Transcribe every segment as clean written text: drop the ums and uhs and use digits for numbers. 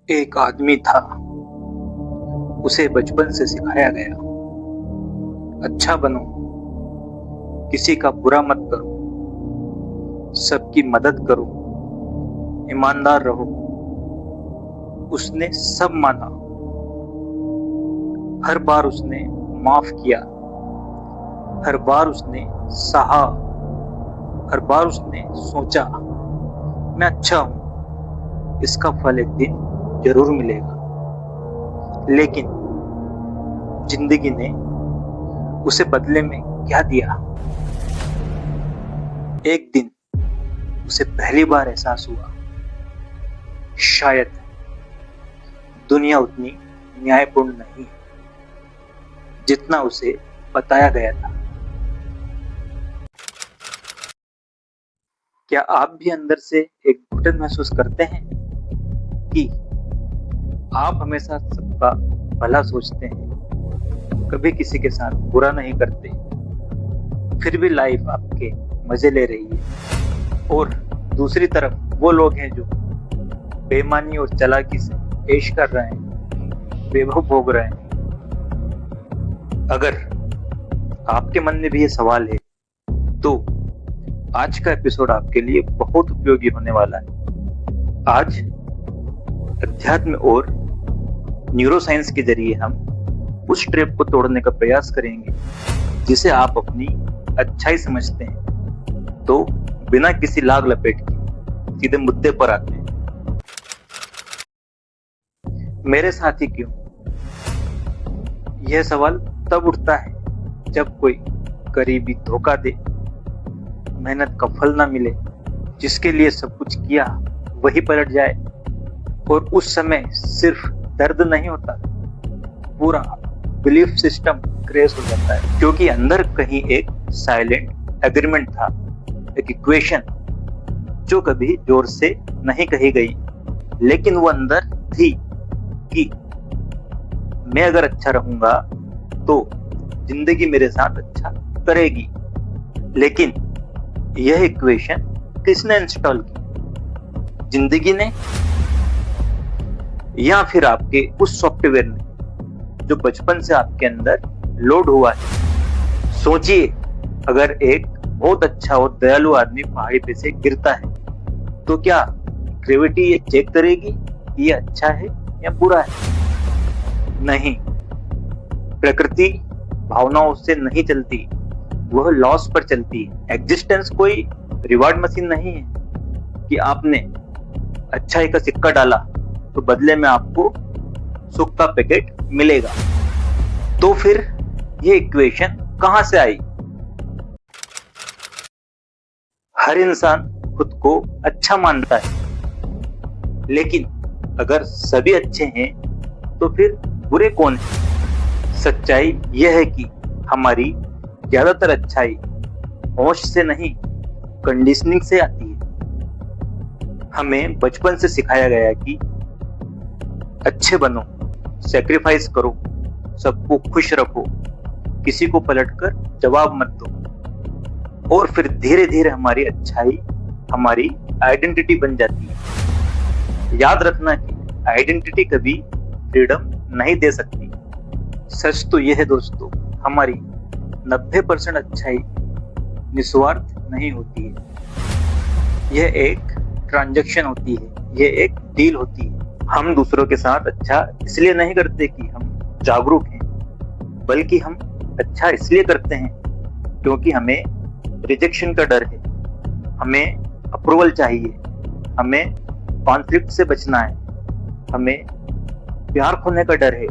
एक आदमी था। उसे बचपन से सिखाया गया, अच्छा बनो, किसी का बुरा मत करो, सबकी मदद करो, ईमानदार रहो। उसने सब माना। हर बार उसने माफ किया, हर बार उसने सहा, हर बार उसने सोचा, मैं अच्छा हूं, इसका फल एक दिन जरूर मिलेगा। लेकिन जिंदगी ने उसे बदले में क्या दिया? एक दिन उसे पहली बार एहसास हुआ, शायद दुनिया उतनी न्यायपूर्ण नहीं है जितना उसे बताया गया था। क्या आप भी अंदर से एक घुटन महसूस करते हैं कि आप हमेशा सबका भला सोचते हैं, कभी किसी के साथ बुरा नहीं करते, फिर भी लाइफ आपके मजे ले रही है? और दूसरी तरफ वो लोग हैं जो बेईमानी और चालाकी से पेश कर रहे हैं, वैभव भोग रहे हैं। अगर आपके मन में भी ये सवाल है तो आज का एपिसोड आपके लिए बहुत उपयोगी होने वाला है। आज अध्यात्म और न्यूरोसाइंस के जरिए हम उस ट्रैप को तोड़ने का प्रयास करेंगे जिसे आप अपनी अच्छाई समझते हैं, तो बिना किसी लाग लपेट के सीधे मुद्दे पर आते हैं। मेरे साथ ही क्यों? यह सवाल तब उठता है जब कोई करीबी धोखा दे, मेहनत का फल ना मिले, जिसके लिए सब कुछ किया वही पलट जाए, और उस समय सिर्फ दर्द नहीं होता, पूरा बिलीफ सिस्टम क्रैश हो जाता है। क्योंकि अंदर कहीं एक साइलेंट एग्रीमेंट था, एक इक्वेशन जो कभी जोर से नहीं कही गई, लेकिन वो अंदर थी कि मैं अगर अच्छा रहूंगा तो जिंदगी मेरे साथ अच्छा करेगी। लेकिन यह इक्वेशन किसने इंस्टॉल की? जिंदगी ने, या फिर आपके उस सॉफ्टवेयर ने जो बचपन से आपके अंदर लोड हुआ है? सोचिए, अगर एक बहुत अच्छा और दयालु आदमी पहाड़ी पे से गिरता है तो क्या ग्रेविटी ये चेक करेगी कि ये अच्छा है या बुरा है? नहीं। प्रकृति भावनाओं से नहीं चलती, वह लॉस पर चलती है। एग्जिस्टेंस कोई रिवार्ड मशीन नहीं है कि आपने अच्छाई का सिक्का डाला तो बदले में आपको सुख का पैकेट मिलेगा। तो फिर ये इक्वेशन कहां से आई? हर इंसान खुद को अच्छा मानता है, लेकिन अगर सभी अच्छे हैं तो फिर बुरे कौन हैं? सच्चाई यह है कि हमारी ज्यादातर अच्छाई होश से नहीं, कंडीशनिंग से आती है। हमें बचपन से सिखाया गया कि अच्छे बनो, सैक्रिफाइस करो, सबको खुश रखो, किसी को पलटकर जवाब मत दो, और फिर धीरे धीरे हमारी अच्छाई हमारी आइडेंटिटी बन जाती है। याद रखना कि आइडेंटिटी कभी फ्रीडम नहीं दे सकती। सच तो यह है दोस्तों, हमारी 90% अच्छाई निस्वार्थ नहीं होती है। यह एक ट्रांजैक्शन होती है, यह एक डील होती है। हम दूसरों के साथ अच्छा इसलिए नहीं करते कि हम जागरूक हैं, बल्कि हम अच्छा इसलिए करते हैं क्योंकि हमें रिजेक्शन का डर है, हमें अप्रूवल चाहिए, हमें कॉन्फ्लिक्ट से बचना है, हमें प्यार खोने का डर है।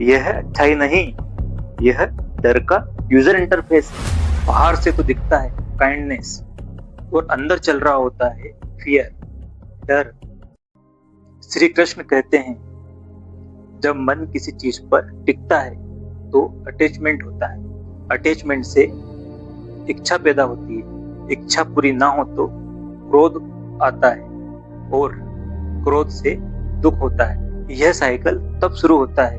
यह अच्छाई नहीं, यह डर का यूजर इंटरफेस है। बाहर से तो दिखता है काइंडनेस, और अंदर चल रहा होता है फियर, डर। श्री कृष्ण कहते हैं, जब मन किसी चीज पर टिकता है तो अटैचमेंट होता है, अटैचमेंट से इच्छा पैदा होती है, इच्छा पूरी ना हो तो क्रोध आता है, और क्रोध से दुख होता है। यह साइकिल तब शुरू होता है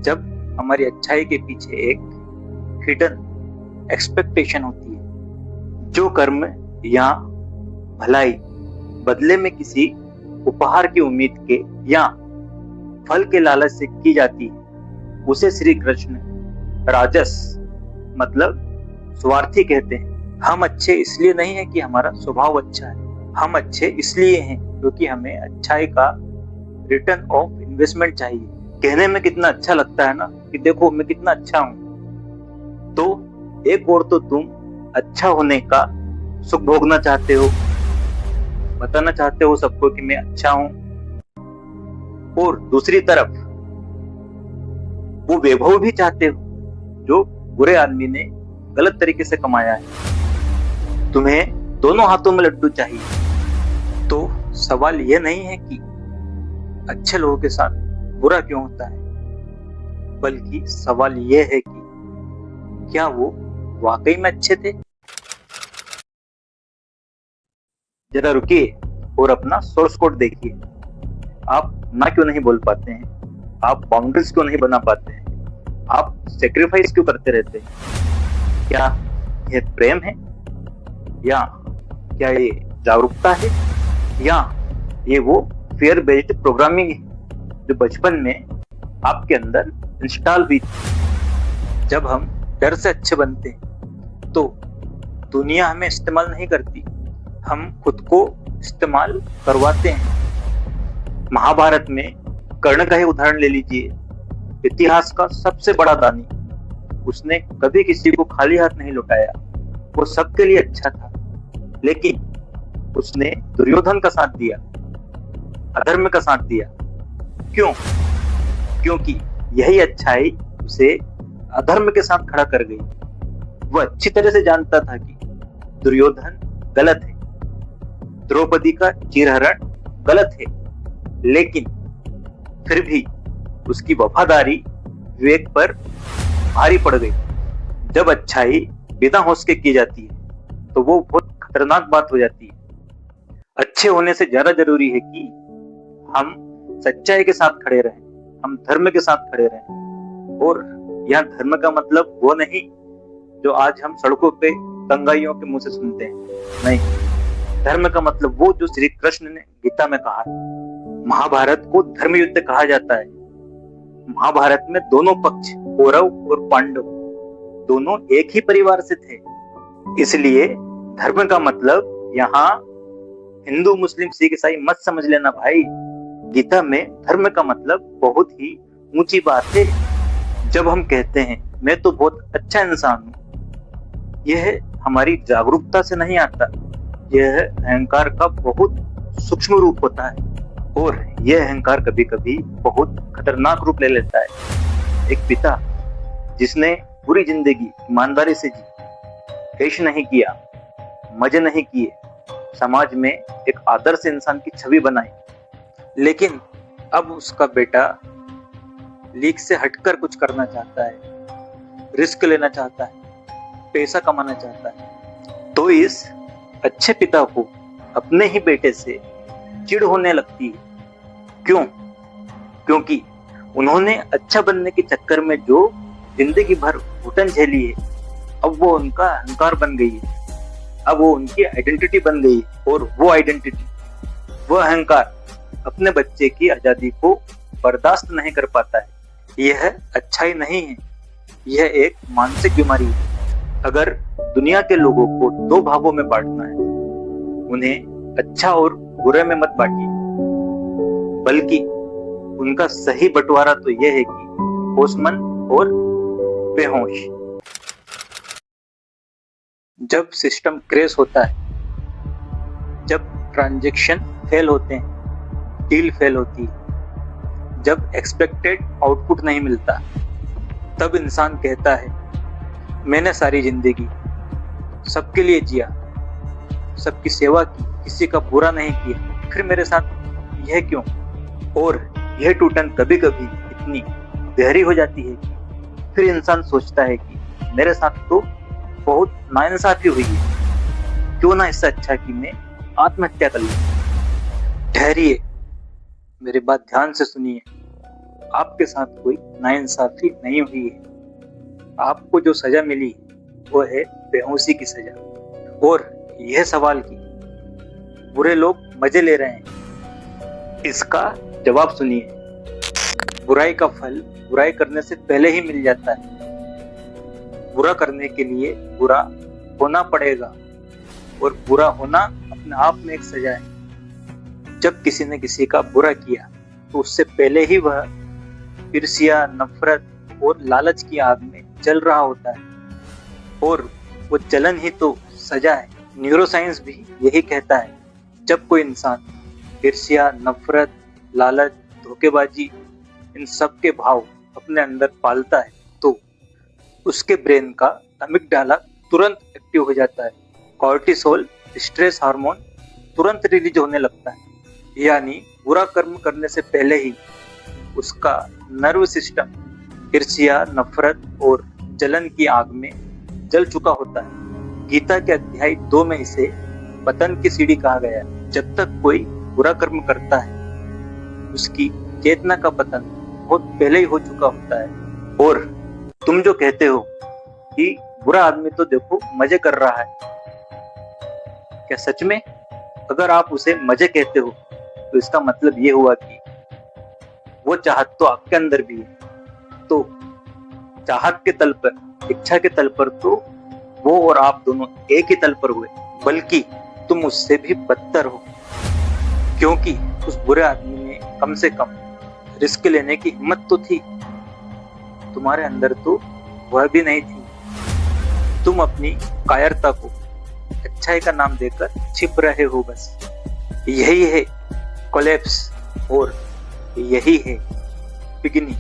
जब हमारी अच्छाई के पीछे एक हिडन एक्सपेक्टेशन होती है। जो कर्म या भलाई बदले में किसी उपहार की उम्मीद के या फल के लालच से की जाती है, उसे श्री कृष्ण राजस मतलब स्वार्थी कहते हैं। हम अच्छे इसलिए नहीं है कि हमारा स्वभाव अच्छा है, हम अच्छे इसलिए हैं क्योंकि हमें अच्छाई का रिटर्न ऑफ इन्वेस्टमेंट चाहिए। कहने में कितना अच्छा लगता है ना कि देखो मैं कितना अच्छा हूं, तो एक और तो तुम अच्छा होने का सुख भोगना चाहते हो, बताना चाहते हो सबको कि मैं अच्छा हूं, और दूसरी तरफ वो वैभव भी चाहते हो जो बुरे आदमी ने गलत तरीके से कमाया है। तुम्हें दोनों हाथों में लड्डू चाहिए। तो सवाल यह नहीं है कि अच्छे लोगों के साथ बुरा क्यों होता है, बल्कि सवाल यह है कि क्या वो वाकई में अच्छे थे। जरा रुकिए और अपना सोर्स कोड देखिए। आप ना क्यों नहीं बोल पाते हैं, आप बाउंड्रीज क्यों नहीं बना पाते हैं, आप सेक्रीफाइस क्यों करते रहते हैं? क्या यह प्रेम है, या क्या ये जागरूकता है, या ये वो फेयर बेस्ड प्रोग्रामिंग है जो बचपन में आपके अंदर इंस्टॉल भी थी? जब हम डर से अच्छे बनते हैं तो दुनिया हमें इस्तेमाल नहीं करती, हम खुद को इस्तेमाल करवाते हैं। महाभारत में कर्ण का ही उदाहरण ले लीजिए। इतिहास का सबसे बड़ा दानी, उसने कभी किसी को खाली हाथ नहीं लौटाया, वो सबके लिए अच्छा था, लेकिन उसने दुर्योधन का साथ दिया, अधर्म का साथ दिया। क्यों? क्योंकि यही अच्छाई उसे अधर्म के साथ खड़ा कर गई। वो अच्छी तरह से जानता था कि दुर्योधन गलत है, द्रौपदी का चीरहरण गलत है, लेकिन फिर भी उसकी वफादारी विवेक पर भारी पड़ गई। जब अच्छाई बिना होश के की जाती है तो वो बहुत खतरनाक बात हो जाती है। अच्छे होने से ज्यादा जरूरी है कि हम सच्चाई के साथ खड़े रहें, हम धर्म के साथ खड़े रहें। और यहाँ धर्म का मतलब वो नहीं जो आज हम सड़कों पे दंगाइयों के मुंह से सुनते हैं, नहीं। धर्म का मतलब वो जो श्री कृष्ण ने गीता में कहा है। महाभारत को धर्म युद्ध कहा जाता है। महाभारत में दोनों पक्ष, कौरव और पांडव, दोनों एक ही परिवार से थे। इसलिए धर्म का मतलब यहाँ हिंदू मुस्लिम सिख ईसाई मत समझ लेना भाई। गीता में धर्म का मतलब बहुत ही ऊंची बात है। जब हम कहते हैं मैं तो बहुत अच्छा इंसान हूँ, यह हमारी जागरूकता से नहीं आता, यह अहंकार का बहुत सूक्ष्म रूप होता है। और यह अहंकार कभी कभी बहुत खतरनाक रूप ले लेता है। एक पिता जिसने पूरी जिंदगी ईमानदारी से जी, ऐश नहीं किया, मजे नहीं किए, समाज में एक आदर्श इंसान की छवि बनाई, लेकिन अब उसका बेटा लीक से हटकर कुछ करना चाहता है, रिस्क लेना चाहता है, पैसा कमाना चाहता है, तो इस अच्छे पिता को अपने ही बेटे से चिढ़ होने लगती है। क्यों? क्योंकि उन्होंने अच्छा बनने के चक्कर में जो जिंदगी भर घुटन झेली है, अब वो उनका अहंकार बन गई है, अब वो उनकी आइडेंटिटी बन गई है। और वो आइडेंटिटी, वो अहंकार अपने बच्चे की आजादी को बर्दाश्त नहीं कर पाता है। यह अच्छाई नहीं है, यह एक मानसिक बीमारी है। अगर दुनिया के लोगों को दो भागों में बांटना है, उन्हें अच्छा और बुरे में मत बांटिए, बल्कि उनका सही बंटवारा तो यह है कि होशमंद और बेहोश। जब सिस्टम क्रैश होता है, जब ट्रांजैक्शन फेल होते हैं, डील फेल होती है, जब एक्सपेक्टेड आउटपुट नहीं मिलता, तब इंसान कहता है मैंने सारी जिंदगी सबके लिए जिया, सबकी सेवा की, किसी का बुरा नहीं किया, फिर मेरे साथ यह क्यों? और यह टूटन कभी कभी इतनी गहरी हो जाती है कि फिर इंसान सोचता है कि मेरे साथ तो बहुत नाइंसाफी हुई है, क्यों ना इससे अच्छा कि मैं आत्महत्या कर लूं। ठहरिए, मेरी बात ध्यान से सुनिए। आपके साथ कोई नाइंसाफी नहीं हुई है। आपको जो सजा मिली वो है बेहोशी की सजा। और यह सवाल कि बुरे लोग मजे ले रहे हैं, इसका जवाब सुनिए। बुराई का फल बुराई करने से पहले ही मिल जाता है। बुरा करने के लिए बुरा होना पड़ेगा, और बुरा होना अपने आप में एक सजा है। जब किसी ने किसी का बुरा किया तो उससे पहले ही वह ईर्ष्या, नफरत और लालच की आग में जल रहा होता है, और वो जलन ही तो सजा है। न्यूरोसाइंस भी यही कहता है। जब कोई इंसान ईर्ष्या, नफरत, लालच, धोखेबाजी, इन सब के भाव अपने अंदर पालता है तो उसके ब्रेन का अमिगडाला तुरंत एक्टिव हो जाता है। कॉर्टिसोल, स्ट्रेस हार्मोन तुरंत रिलीज होने लगता है। यानी बुरा कर्म करने से पहले ही उसका नर्व सिस्टम ईर्ष्या, नफरत और जलन की आग में जल चुका होता है। गीता के अध्याय 2 में इसे पतन की सीढ़ी कहा गया है। जब तक कोई बुरा कर्म करता है उसकी चेतना का पतन बहुत पहले ही हो चुका होता है। और तुम जो कहते हो कि बुरा आदमी तो देखो मजे कर रहा है, क्या सच में? अगर आप उसे मजे कहते हो तो इसका मतलब ये हुआ कि वो चाहत तो आपके अंदर भी है। तो चाहत के तल पर, इच्छा के तल पर तो वो और आप दोनों एक ही तल पर हुए, बल्कि तुम उससे भी बदतर हो, क्योंकि उस बुरे आदमी में कम से कम रिस्क लेने की हिम्मत तो थी। तुम्हारे अंदर तो वह भी नहीं थी। तुम अपनी कायरता को अच्छाई का नाम देकर छिप रहे हो। बस यही है कोलैप्स, और यही है बिगिनिंग।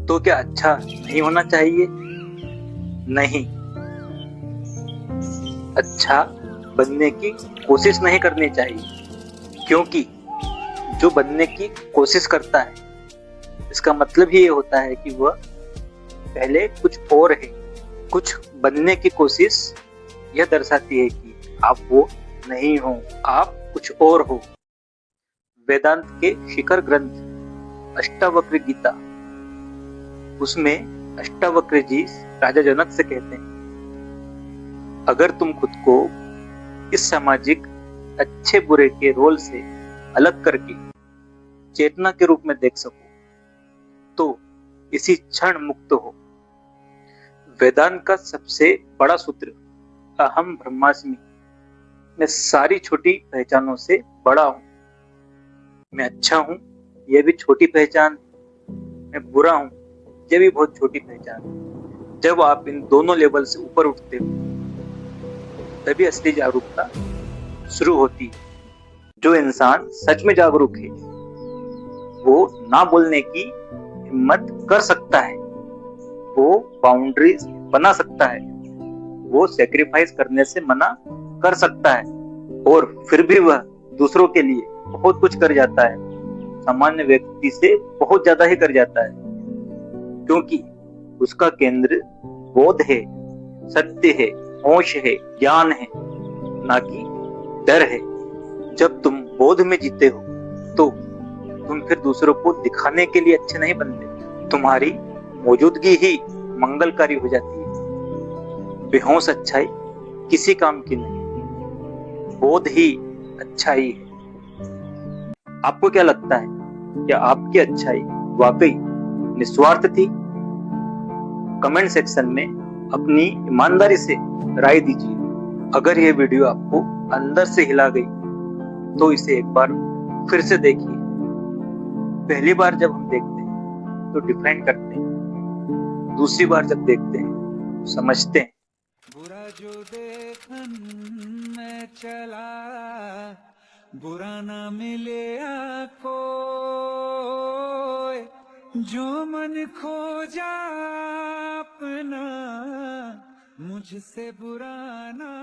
तो क्या अच्छा नहीं होना चाहिए? नहीं, अच्छा बनने की कोशिश नहीं करनी चाहिए, क्योंकि जो बनने की कोशिश करता है इसका मतलब ही ये होता है कि वह पहले कुछ और है। कुछ बनने की कोशिश यह दर्शाती है कि आप वो नहीं हो, आप कुछ और हो। वेदांत के शिखर ग्रंथ अष्टावक्र गीता, उसमें अष्टावक्र जी राजा जनक से कहते हैं, अगर तुम खुद को इस सामाजिक अच्छे बुरे के रोल से अलग करके चेतना के रूप में देख सको तो इसी क्षण मुक्त हो। वेदांत का सबसे बड़ा सूत्र अहम ब्रह्मास्मि, मैं सारी छोटी पहचानों से बड़ा हूं। मैं अच्छा हूं, यह भी छोटी पहचान। मैं बुरा हूं, यह भी बहुत छोटी पहचान। जब आप इन दोनों लेवल से ऊपर उठते हो तभी असली जागरूकता शुरू होती है। जो इंसान सच में जागरूक है वो ना बोलने की हिम्मत कर सकता है, वो बाउंड्रीज बना सकता है, वो सेक्रीफाइस करने से मना कर सकता है, और फिर भी वह दूसरों के लिए बहुत कुछ कर जाता है। सामान्य व्यक्ति से बहुत ज्यादा ही कर जाता है, क्योंकि उसका केंद्र बोध है, सत्य है, होश है, ज्ञान है, ना कि डर है। जब तुम बोध में जीते हो तो तुम फिर दूसरों को दिखाने के लिए अच्छे नहीं बनते। तुम्हारी मौजूदगी ही मंगलकारी हो जाती है। बेहोश अच्छाई किसी काम की नहीं, बोध ही अच्छाई है। आपको क्या लगता है, क्या आपकी अच्छाई वाकई निस्वार्थ थी? कमेंट सेक्शन में अपनी ईमानदारी से राय दीजिए। अगर यह वीडियो आपको अंदर से हिला गई तो इसे एक बार फिर से देखिए। पहली बार जब हम देखते हैं तो डिफाइन करते हैं, दूसरी बार जब देखते हैं तो समझते हैं। बुरा जो देखन में चला, बुरा ना मिले आको, जो मन खो जा अपना, मुझसे बुरा ना